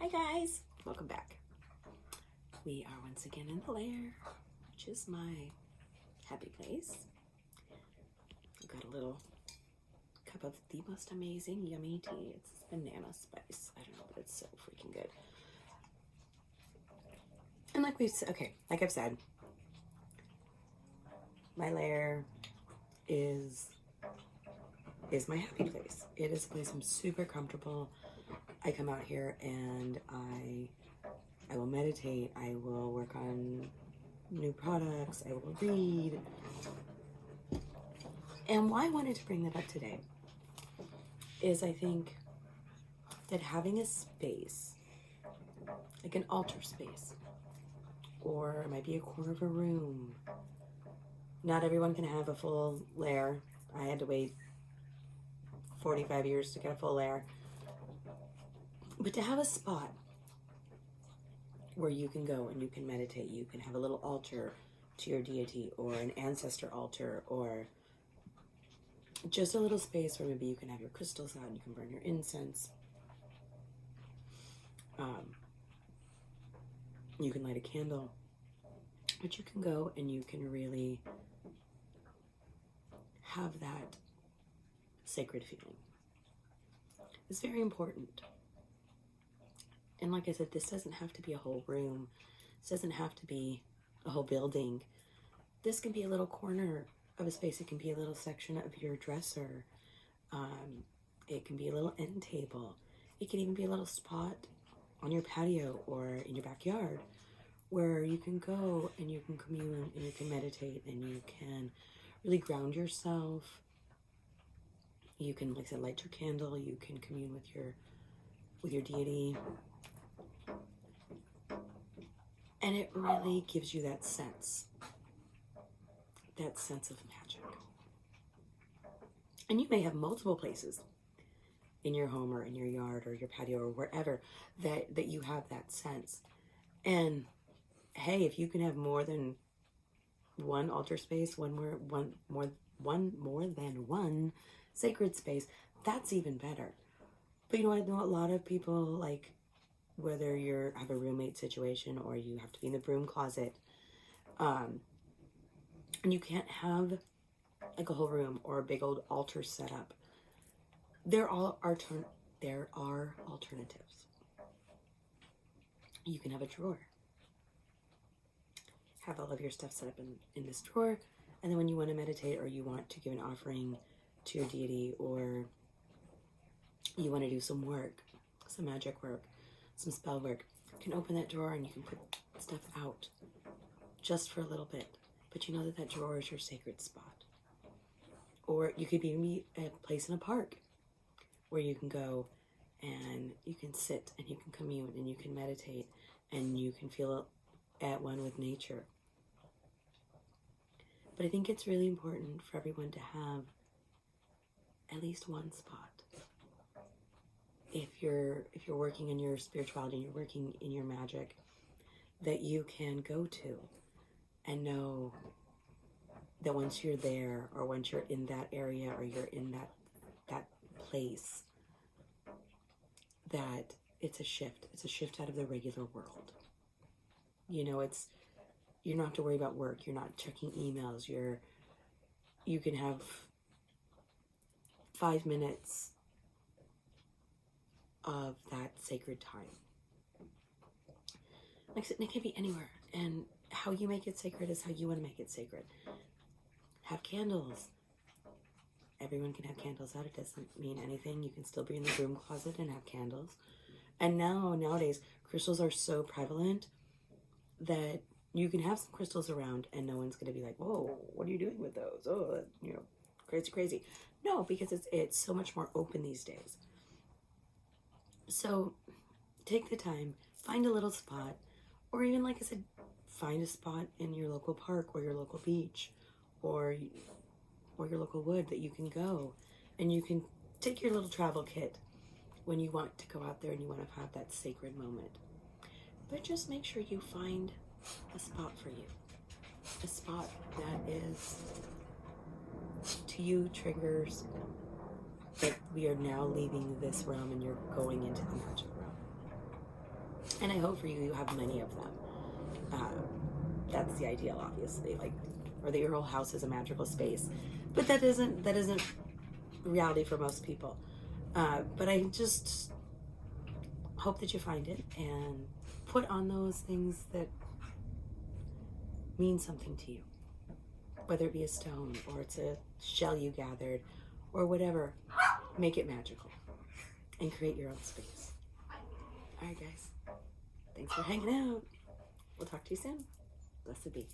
Hi guys, welcome back. We are once again in the lair, which is my happy place. I've got a little cup of the most amazing yummy tea. It's banana spice. I don't know, but it's so freaking good. And like I've said, my lair is my happy place. It is a place I'm super comfortable. I come out here and I will meditate. I will work on new products. I will read. And why I wanted to bring that up today is I think that having a space, like an altar space, or it might be a corner of a room. Not everyone can have a full lair. I had to wait 45 years to get a full lair. But to have a spot where you can go and you can meditate, you can have a little altar to your deity or an ancestor altar, or just a little space where maybe you can have your crystals out and you can burn your incense. You can light a candle, but you can go and you can really have that sacred feeling. It's very important. And like I said, this doesn't have to be a whole room. This doesn't have to be a whole building. This can be a little corner of a space. It can be a little section of your dresser. It can be a little end table. It can even be a little spot on your patio or in your backyard where you can go and you can commune and you can meditate and you can really ground yourself. You can, like I said, light your candle. You can commune with your deity. And it really gives you that sense of magic. And you may have multiple places in your home or in your yard or your patio or wherever that you have that sense. And hey, if you can have more than one altar space, one more than one sacred space, that's even better. But you know, I know a lot of people, like, whether you have a roommate situation or you have to be in the broom closet, and you can't have like a whole room or a big old altar set up. There are alternatives. You can have a drawer. Have all of your stuff set up in this drawer, and then when you want to meditate or you want to give an offering to your deity, or you want to do some work, some magic work, some spell work, you can open that drawer and you can put stuff out just for a little bit. But you know that drawer is your sacred spot. Or you could even be a place in a park where you can go and you can sit and you can commune and you can meditate and you can feel at one with nature. But I think it's really important for everyone to have at least one spot. If you're working in your spirituality and you're working in your magic, that you can go to and know that once you're there, or once you're in that area, or you're in that place, that it's a shift. It's a shift out of the regular world. You know, you don't have to worry about work. You're not checking emails. You can have 5 minutes of that sacred time. Like I said, it can be anywhere. And how you make it sacred is how you want to make it sacred. Have candles. Everyone can have candles out. It doesn't mean anything. You can still be in the broom closet and have candles. And nowadays, crystals are so prevalent that you can have some crystals around and no one's going to be like, whoa, what are you doing with those? Oh, crazy. No, because it's so much more open these days. So take the time, find a little spot, or even, like I said, find a spot in your local park or your local beach or your local wood that you can go, and you can take your little travel kit when you want to go out there and you want to have that sacred moment. But just make sure you find a spot for you, a spot that is, to you, triggers that we are now leaving this realm and you're going into the magic realm. And I hope for you, you have many of them. That's the ideal, obviously, like, or that your whole house is a magical space. But that isn't reality for most people. But I just hope that you find it and put on those things that mean something to you. Whether it be a stone, or it's a shell you gathered, or whatever. Make it magical. And create your own space. Alright guys. Thanks for hanging out. We'll talk to you soon. Blessed be.